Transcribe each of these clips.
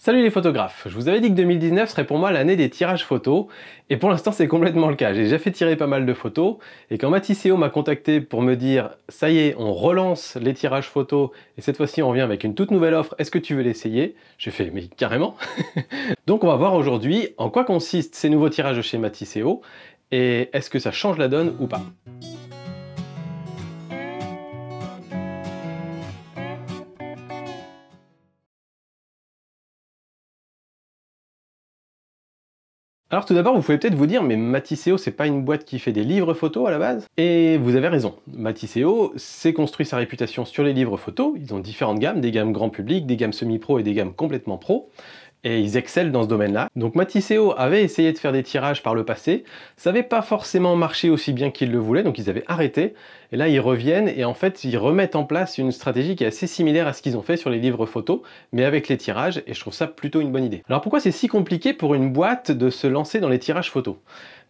Salut les photographes, je vous avais dit que 2019 serait pour moi l'année des tirages photos, et pour l'instant c'est complètement le cas. J'ai déjà fait tirer pas mal de photos, et quand Matisseo m'a contacté pour me dire « ça y est, on relance les tirages photos, et cette fois-ci on revient avec une toute nouvelle offre, est-ce que tu veux l'essayer ?» J'ai fait « mais carrément !» Donc on va voir aujourd'hui en quoi consistent ces nouveaux tirages de chez Matisseo, et est-ce que ça change la donne ou pas. Alors tout d'abord, vous pouvez peut-être vous dire, mais Matisseo, c'est pas une boîte qui fait des livres photos à la base? Et vous avez raison. Matisseo s'est construit sa réputation sur les livres photos. Ils ont différentes gammes, des gammes grand public, des gammes semi-pro et des gammes complètement pro. Et ils excellent dans ce domaine-là. Donc Matisseo avait essayé de faire des tirages par le passé, ça n'avait pas forcément marché aussi bien qu'ils le voulaient, donc ils avaient arrêté, et là ils reviennent, et en fait ils remettent en place une stratégie qui est assez similaire à ce qu'ils ont fait sur les livres photos, mais avec les tirages, et je trouve ça plutôt une bonne idée. Alors pourquoi c'est si compliqué pour une boîte de se lancer dans les tirages photos?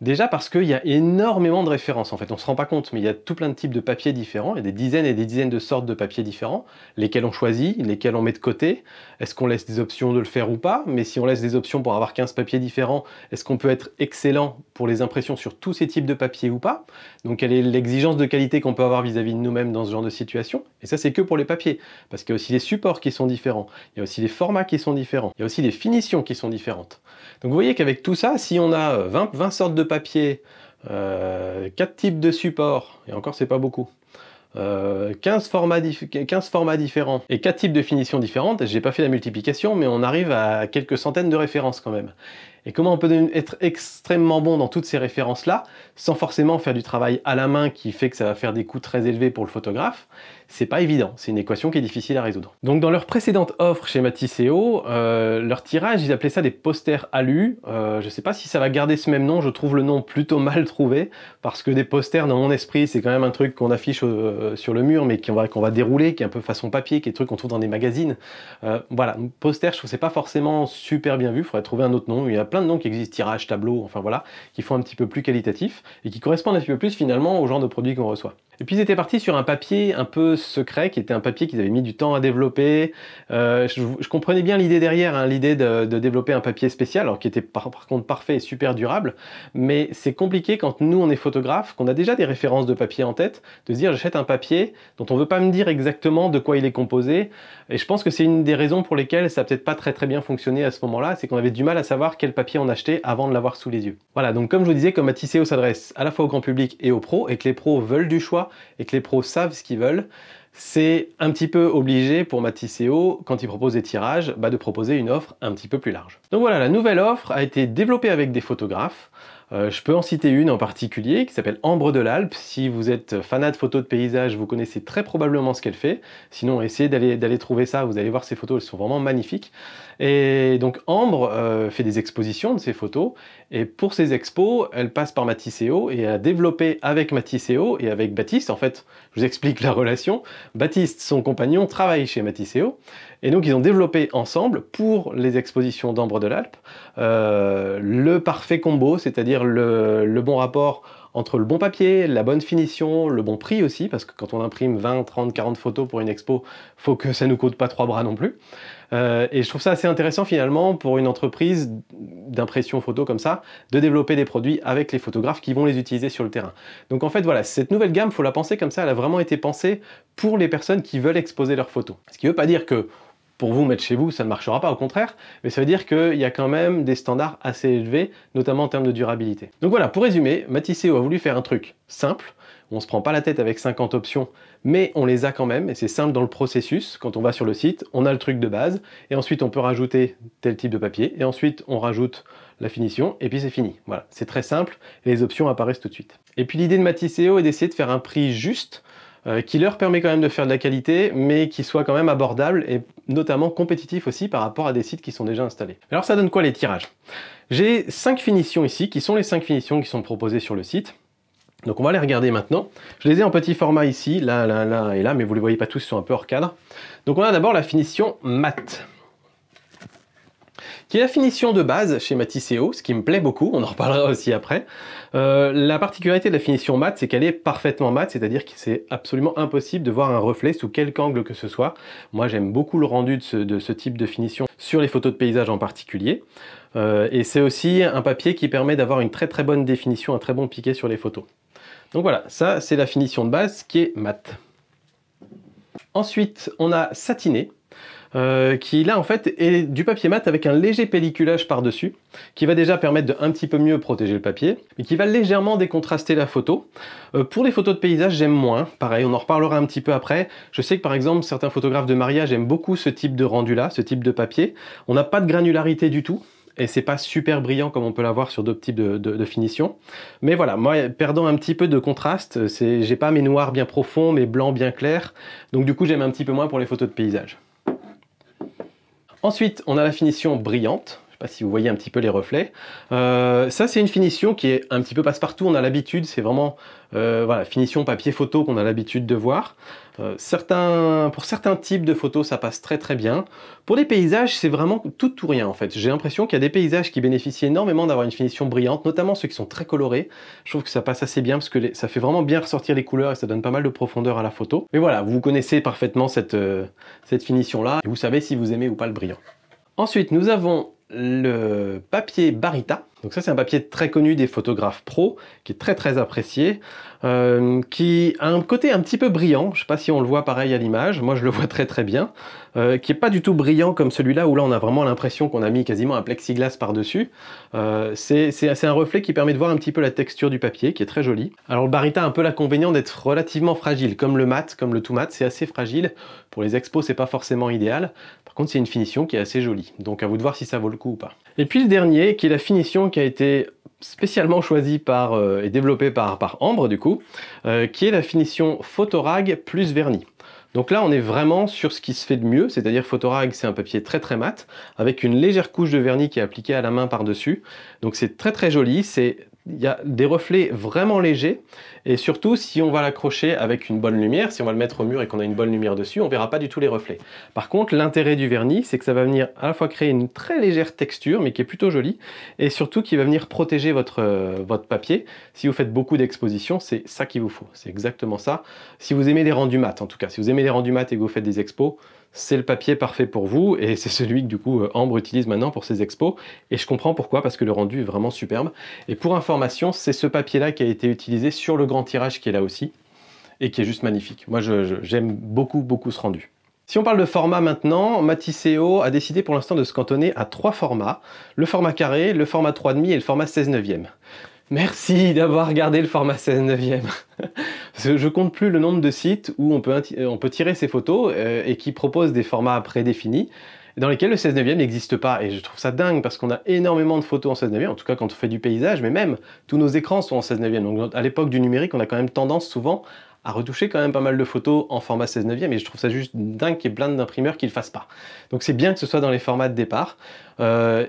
Déjà parce qu'il y a énormément de références, en fait, on se rend pas compte, mais il y a tout plein de types de papiers différents, il y a des dizaines et des dizaines de sortes de papiers différents, lesquels on choisit, lesquels on met de côté, est-ce qu'on laisse des options de le faire ou pas, mais si on laisse des options pour avoir 15 papiers différents, est-ce qu'on peut être excellent pour les impressions sur tous ces types de papiers ou pas? Donc quelle est l'exigence de qualité qu'on peut avoir vis-à-vis de nous-mêmes dans ce genre de situation? Et ça c'est que pour les papiers, parce qu'il y a aussi les supports qui sont différents, il y a aussi les formats qui sont différents, il y a aussi les finitions qui sont différentes. Donc vous voyez qu'avec tout ça, si on a 20 sortes de papier, 4 types de supports, et encore c'est pas beaucoup, 15 formats différents et 4 types de finitions différentes, j'ai pas fait la multiplication, mais on arrive à quelques centaines de références quand même. Et comment on peut être extrêmement bon dans toutes ces références-là, sans forcément faire du travail à la main qui fait que ça va faire des coûts très élevés pour le photographe? C'est pas évident, c'est une équation qui est difficile à résoudre. Donc dans leur précédente offre chez Matisseo, leur tirage, ils appelaient ça des posters alu. Je sais pas si ça va garder ce même nom, je trouve le nom plutôt mal trouvé, parce que des posters, dans mon esprit, c'est quand même un truc qu'on affiche sur le mur, mais qu'on va dérouler, qui est un peu façon papier, qui est un truc qu'on trouve dans des magazines. Voilà, poster, je trouve que c'est pas forcément super bien vu, il faudrait trouver un autre nom. Il y a plein de noms qui existent, tirage, tableau, enfin voilà, qui font un petit peu plus qualitatif, et qui correspondent un petit peu plus finalement au genre de produit qu'on reçoit. Et puis ils étaient partis sur un papier un peu secret, qui était un papier qu'ils avaient mis du temps à développer. Je comprenais bien l'idée derrière, hein, l'idée de développer un papier spécial, alors qui était par contre parfait et super durable, mais c'est compliqué quand nous on est photographe, qu'on a déjà des références de papier en tête, de se dire j'achète un papier dont on veut pas me dire exactement de quoi il est composé, et je pense que c'est une des raisons pour lesquelles ça a peut-être pas très bien fonctionné à ce moment-là, c'est qu'on avait du mal à savoir quel papier on achetait avant de l'avoir sous les yeux. Voilà, donc comme je vous disais, comme Matisseo s'adresse à la fois au grand public et aux pros, et que les pros veulent du choix, et que les pros savent ce qu'ils veulent, c'est un petit peu obligé pour Matisseo, quand ils proposent des tirages, de proposer une offre un petit peu plus large. Donc voilà, la nouvelle offre a été développée avec des photographes. Je peux en citer une en particulier qui s'appelle Ambre de l'Alpe. Si vous êtes fanat de photos de paysage, vous connaissez très probablement ce qu'elle fait. Sinon, essayez d'aller trouver ça, vous allez voir ces photos, elles sont vraiment magnifiques. Et donc Ambre fait des expositions de ces photos, et pour ces expos, elle passe par Matisseo et a développé avec Matisseo et avec Baptiste, en fait, je vous explique la relation. Baptiste, son compagnon, travaille chez Matisseo, et donc ils ont développé ensemble, pour les expositions d'Ambre de l'Alpe, le parfait combo, c'est-à-dire le bon rapport entre le bon papier, la bonne finition, le bon prix aussi, parce que quand on imprime 20, 30, 40 photos pour une expo, faut que ça nous coûte pas 3 bras non plus. Et je trouve ça assez intéressant finalement pour une entreprise d'impression photo comme ça, de développer des produits avec les photographes qui vont les utiliser sur le terrain. Donc en fait voilà, cette nouvelle gamme, faut la penser comme ça, elle a vraiment été pensée pour les personnes qui veulent exposer leurs photos. Ce qui veut pas dire que pour vous mettre chez vous, ça ne marchera pas, au contraire, mais ça veut dire qu'il y a quand même des standards assez élevés, notamment en termes de durabilité. Donc voilà, pour résumer, Matisseo a voulu faire un truc simple, on ne se prend pas la tête avec 50 options, mais on les a quand même, et c'est simple dans le processus. Quand on va sur le site, on a le truc de base, et ensuite on peut rajouter tel type de papier, et ensuite on rajoute la finition, et puis c'est fini. Voilà, c'est très simple, et les options apparaissent tout de suite. Et puis l'idée de Matisseo est d'essayer de faire un prix juste, qui leur permet quand même de faire de la qualité, mais qui soit quand même abordable, et notamment compétitif aussi par rapport à des sites qui sont déjà installés. Alors ça donne quoi les tirages? J'ai 5 finitions ici, qui sont les 5 finitions qui sont proposées sur le site. Donc on va les regarder maintenant. Je les ai en petit format ici, là et là, mais vous ne les voyez pas tous, ils sont un peu hors cadre. Donc on a d'abord la finition mat, qui est la finition de base chez Matisseo, ce qui me plaît beaucoup, on en reparlera aussi après. La particularité de la finition mat, c'est qu'elle est parfaitement mat, c'est-à-dire que c'est absolument impossible de voir un reflet sous quelque angle que ce soit. Moi j'aime beaucoup le rendu de ce type de finition sur les photos de paysage en particulier. Et c'est aussi un papier qui permet d'avoir une très bonne définition, un très bon piqué sur les photos. Donc voilà, ça c'est la finition de base qui est mat. Ensuite, on a satiné, qui là en fait est du papier mat avec un léger pelliculage par-dessus, qui va déjà permettre de un petit peu mieux protéger le papier, mais qui va légèrement décontraster la photo. Pour les photos de paysage, j'aime moins, pareil, on en reparlera un petit peu après. Je sais que par exemple, certains photographes de mariage aiment beaucoup ce type de rendu-là, ce type de papier. On n'a pas de granularité du tout, et c'est pas super brillant comme on peut l'avoir sur d'autres types de finition. Mais voilà, moi, perdant un petit peu de contraste, j'ai pas mes noirs bien profonds, mes blancs bien clairs, donc du coup j'aime un petit peu moins pour les photos de paysage. Ensuite, on a la finition brillante. Je ne sais pas si vous voyez un petit peu les reflets. Ça, c'est une finition qui est un petit peu passe-partout. On a l'habitude, c'est vraiment voilà, finition papier photo qu'on a l'habitude de voir. Pour certains types de photos, ça passe très bien. Pour les paysages, c'est vraiment tout ou rien en fait. J'ai l'impression qu'il y a des paysages qui bénéficient énormément d'avoir une finition brillante, notamment ceux qui sont très colorés. Je trouve que ça passe assez bien parce que ça fait vraiment bien ressortir les couleurs et ça donne pas mal de profondeur à la photo. Mais voilà, vous connaissez parfaitement cette finition-là et vous savez si vous aimez ou pas le brillant. Ensuite, nous avons le papier Barita. Donc ça, c'est un papier très connu des photographes pros, qui est très apprécié, qui a un côté un petit peu brillant. Je ne sais pas si on le voit pareil à l'image. Moi, je le vois très bien. Qui n'est pas du tout brillant comme celui-là, où là, on a vraiment l'impression qu'on a mis quasiment un plexiglas par-dessus. C'est un reflet qui permet de voir un petit peu la texture du papier, qui est très joli. Alors, le Barita a un peu l'inconvénient d'être relativement fragile, comme le mat, comme le tout mat, c'est assez fragile. Pour les expos, c'est pas forcément idéal. Par contre, c'est une finition qui est assez jolie. Donc, à vous de voir si ça vaut le coup ou pas. Et puis, le dernier, qui est la finition qui a été spécialement choisie et développée par Ambre, du coup, qui est la finition Photorag plus vernis. Donc là, on est vraiment sur ce qui se fait de mieux, c'est-à-dire Photorag, c'est un papier très mat, avec une légère couche de vernis qui est appliquée à la main par-dessus. Donc c'est très joli, il y a des reflets vraiment légers, et surtout si on va l'accrocher avec une bonne lumière, si on va le mettre au mur et qu'on a une bonne lumière dessus, on ne verra pas du tout les reflets. Par contre, l'intérêt du vernis, c'est que ça va venir à la fois créer une très légère texture, mais qui est plutôt jolie, et surtout qui va venir protéger votre papier. Si vous faites beaucoup d'expositions, c'est ça qu'il vous faut, c'est exactement ça. Si vous aimez les rendus mat, en tout cas, si vous aimez les rendus mat et que vous faites des expos, c'est le papier parfait pour vous, et c'est celui que du coup Ambre utilise maintenant pour ses expos, et je comprends pourquoi, parce que le rendu est vraiment superbe. Et pour information, c'est ce papier-là qui a été utilisé sur le grand tirage qui est là aussi, et qui est juste magnifique. Moi j'aime beaucoup ce rendu. Si on parle de format maintenant, Matisseo a décidé pour l'instant de se cantonner à 3 formats, le format carré, le format 3,5 et le format 16/9. Merci d'avoir regardé le format 16/9. Je compte plus le nombre de sites où on peut tirer ses photos et qui proposent des formats prédéfinis dans lesquels le 16/9 n'existe pas. Et je trouve ça dingue parce qu'on a énormément de photos en 16/9, en tout cas quand on fait du paysage, mais même tous nos écrans sont en 16/9. Donc à l'époque du numérique, on a quand même tendance souvent à retoucher quand même pas mal de photos en format 16/9 et je trouve ça juste dingue qu'il y ait plein d'imprimeurs qui le fassent pas. Donc c'est bien que ce soit dans les formats de départ.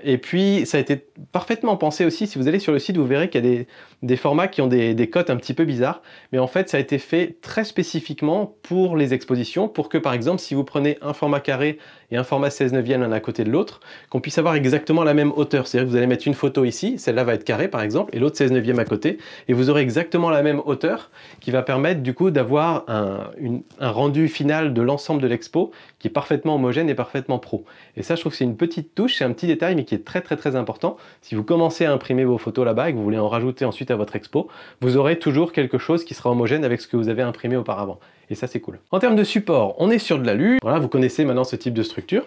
Et puis ça a été parfaitement pensé aussi, si vous allez sur le site vous verrez qu'il y a des formats qui ont des cotes un petit peu bizarres, mais en fait ça a été fait très spécifiquement pour les expositions, pour que par exemple si vous prenez un format carré et un format 16/9 l'un à côté de l'autre, qu'on puisse avoir exactement la même hauteur. C'est-à-dire que vous allez mettre une photo ici, celle-là va être carrée par exemple, et l'autre 16/9 à côté, et vous aurez exactement la même hauteur qui va permettre du coup d'avoir un rendu final de l'ensemble de l'expo qui est parfaitement homogène et parfaitement pro. Et ça je trouve que c'est une petite touche, c'est un petit détail mais qui est très important. Si vous commencez à imprimer vos photos là-bas et que vous voulez en rajouter ensuite à votre expo, vous aurez toujours quelque chose qui sera homogène avec ce que vous avez imprimé auparavant. Et ça c'est cool. En termes de support, on est sur de l'alu. Voilà, vous connaissez maintenant ce type de structure.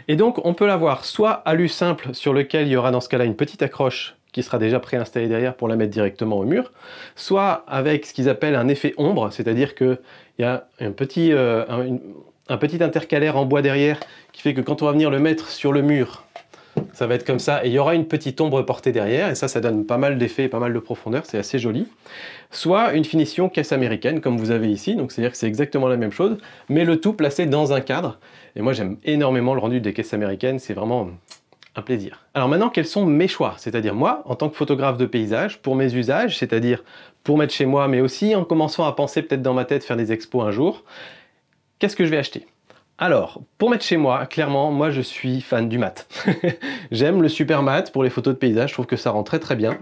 Et donc on peut l'avoir soit alu simple sur lequel il y aura dans ce cas-là une petite accroche qui sera déjà préinstallée derrière pour la mettre directement au mur, soit avec ce qu'ils appellent un effet ombre, c'est-à-dire qu'il y a un petit intercalaire en bois derrière qui fait que quand on va venir le mettre sur le mur, ça va être comme ça, et il y aura une petite ombre portée derrière, et ça donne pas mal d'effets et pas mal de profondeur, c'est assez joli. Soit une finition caisse américaine, comme vous avez ici, donc c'est-à-dire que c'est exactement la même chose, mais le tout placé dans un cadre. Et moi j'aime énormément le rendu des caisses américaines, c'est vraiment un plaisir. Alors maintenant, quels sont mes choix? C'est-à-dire moi, en tant que photographe de paysage, pour mes usages, c'est-à-dire pour mettre chez moi, mais aussi en commençant à penser peut-être dans ma tête faire des expos un jour, qu'est-ce que je vais acheter? Alors, pour mettre chez moi, clairement, moi je suis fan du mat. J'aime le super mat pour les photos de paysage, je trouve que ça rend très très bien.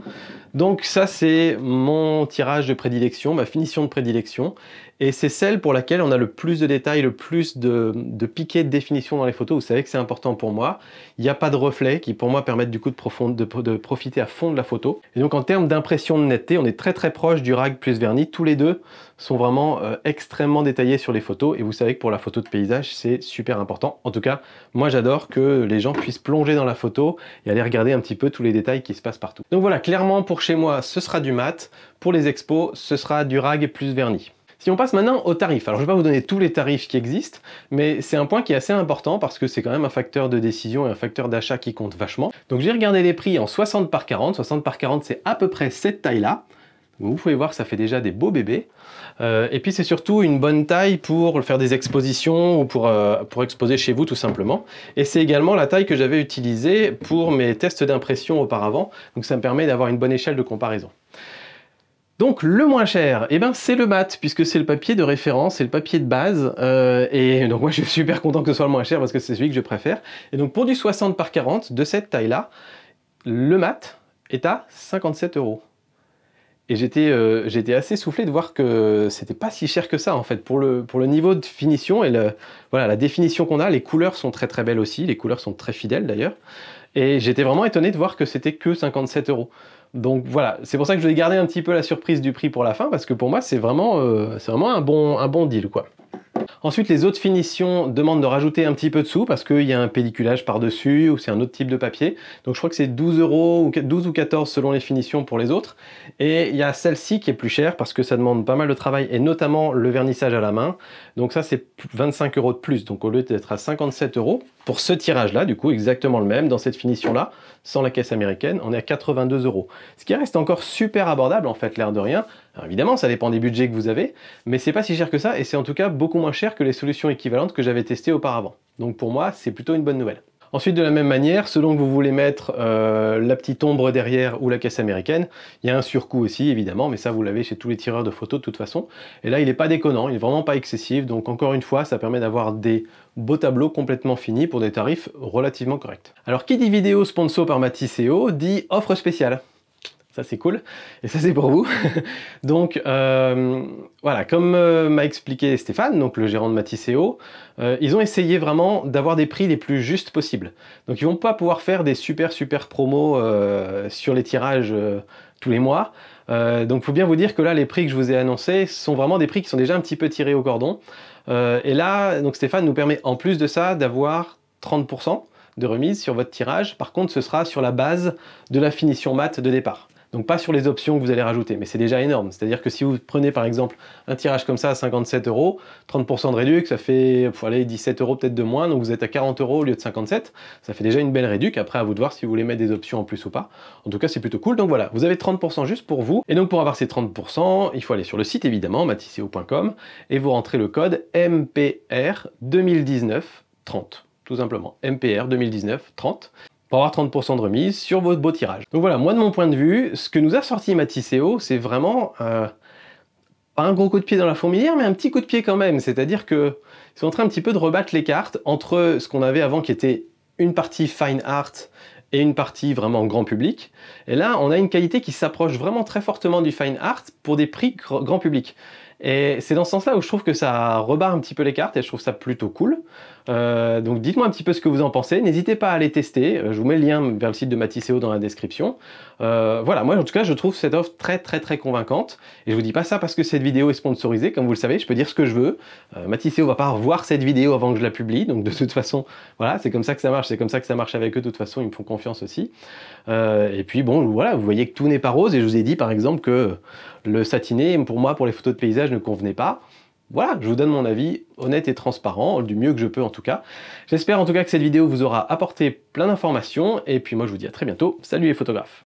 Donc ça c'est mon tirage de prédilection, ma finition de prédilection, et c'est celle pour laquelle on a le plus de détails, le plus de piquets de définition dans les photos. Vous savez que c'est important pour moi. Il n'y a pas de reflets qui pour moi permettent du coup de profiter à fond de la photo. Et donc en termes d'impression de netteté, on est très très proche du rag plus vernis. Tous les deux sont vraiment extrêmement détaillés sur les photos, et vous savez que pour la photo de paysage c'est super important. En tout cas, moi j'adore que les gens puissent plonger dans la photo et aller regarder un petit peu tous les détails qui se passent partout. Donc voilà, clairement pour chez moi ce sera du mat, pour les expos ce sera du rag plus vernis. Si on passe maintenant aux tarifs, alors je ne vais pas vous donner tous les tarifs qui existent, mais c'est un point qui est assez important parce que c'est quand même un facteur de décision et un facteur d'achat qui compte vachement. Donc j'ai regardé les prix en 60 par 40, 60 par 40 c'est à peu près cette taille-là. Vous pouvez voir que ça fait déjà des beaux bébés. Et puis c'est surtout une bonne taille pour faire des expositions ou pour exposer chez vous tout simplement. Et c'est également la taille que j'avais utilisée pour mes tests d'impression auparavant. Donc ça me permet d'avoir une bonne échelle de comparaison. Donc le moins cher, eh ben, c'est le mat, puisque c'est le papier de référence, c'est le papier de base. Et donc moi je suis super content que ce soit le moins cher parce que c'est celui que je préfère. Et donc pour du 60 par 40 de cette taille-là, le mat est à 57 €. Et j'étais assez soufflé de voir que c'était pas si cher que ça en fait pour le niveau de finition et voilà, la définition qu'on a. Les couleurs sont très très belles aussi, les couleurs sont très fidèles d'ailleurs. Et j'étais vraiment étonné de voir que c'était que 57 €. Donc voilà, c'est pour ça que je vais garder un petit peu la surprise du prix pour la fin, parce que pour moi c'est vraiment un bon deal quoi. Ensuite, les autres finitions demandent de rajouter un petit peu de sous parce qu'il y a un pelliculage par-dessus ou c'est un autre type de papier. Donc je crois que c'est 12 €, ou 12 ou 14 selon les finitions pour les autres. Et il y a celle-ci qui est plus chère parce que ça demande pas mal de travail et notamment le vernissage à la main. Donc ça c'est 25 € de plus. Donc au lieu d'être à 57 € pour ce tirage-là, du coup exactement le même dans cette finition-là, sans la caisse américaine, on est à 82 €. Ce qui reste encore super abordable en fait, l'air de rien. Alors évidemment, ça dépend des budgets que vous avez, mais c'est pas si cher que ça et c'est en tout cas beaucoup moins cher que les solutions équivalentes que j'avais testées auparavant. Donc pour moi, c'est plutôt une bonne nouvelle. Ensuite, de la même manière, selon que vous voulez mettre la petite ombre derrière ou la caisse américaine, il y a un surcoût aussi, évidemment, mais ça, vous l'avez chez tous les tireurs de photos de toute façon. Et là, il n'est pas déconnant, il n'est vraiment pas excessif, donc encore une fois, ça permet d'avoir des beaux tableaux complètement finis pour des tarifs relativement corrects. Alors, qui dit vidéo sponsor par Matisseo, dit offre spéciale. Ça c'est cool, et ça c'est pour vous. Donc voilà, comme m'a expliqué Stéphane, donc le gérant de Matisseo, ils ont essayé vraiment d'avoir des prix les plus justes possibles. Donc ils vont pas pouvoir faire des super promos sur les tirages tous les mois. Donc il faut bien vous dire que là les prix que je vous ai annoncés sont vraiment des prix qui sont déjà un petit peu tirés au cordon. Et là, donc Stéphane nous permet en plus de ça d'avoir 30% de remise sur votre tirage. Par contre, ce sera sur la base de la finition mat de départ. Donc pas sur les options que vous allez rajouter, mais c'est déjà énorme. C'est-à-dire que si vous prenez par exemple un tirage comme ça à 57 €, 30% de réduc, ça fait 17 € peut-être de moins, donc vous êtes à 40 € au lieu de 57. Ça fait déjà une belle réduc, après à vous de voir si vous voulez mettre des options en plus ou pas. En tout cas c'est plutôt cool, donc voilà, vous avez 30% juste pour vous. Et donc pour avoir ces 30%, il faut aller sur le site évidemment, matisseo.com, et vous rentrez le code MPR 2019 30. Tout simplement, MPR 2019 30. Pour avoir 30% de remise sur votre beau tirage. Donc voilà, moi de mon point de vue, ce que nous a sorti Matisseo, c'est vraiment pas un gros coup de pied dans la fourmilière, mais un petit coup de pied quand même. C'est-à-dire qu'ils sont en train un petit peu de rebattre les cartes entre ce qu'on avait avant qui était une partie fine art et une partie vraiment grand public. Et là, on a une qualité qui s'approche vraiment très fortement du fine art pour des prix grand public. Et c'est dans ce sens-là où je trouve que ça rebarre un petit peu les cartes et je trouve ça plutôt cool. Donc dites-moi un petit peu ce que vous en pensez. N'hésitez pas à aller tester. Je vous mets le lien vers le site de Matisseo dans la description. Voilà, moi en tout cas, je trouve cette offre très convaincante. Et je vous dis pas ça parce que cette vidéo est sponsorisée. Comme vous le savez, je peux dire ce que je veux. Matisseo va pas revoir cette vidéo avant que je la publie. Donc de toute façon, voilà, c'est comme ça que ça marche. C'est comme ça que ça marche avec eux. De toute façon, ils me font confiance aussi. Et puis bon, voilà, vous voyez que tout n'est pas rose. Et je vous ai dit par exemple que le satiné, pour moi, pour les photos de paysage, ne convenait pas. Voilà, je vous donne mon avis honnête et transparent, du mieux que je peux en tout cas. J'espère en tout cas que cette vidéo vous aura apporté plein d'informations, et puis moi je vous dis à très bientôt. Salut les photographes!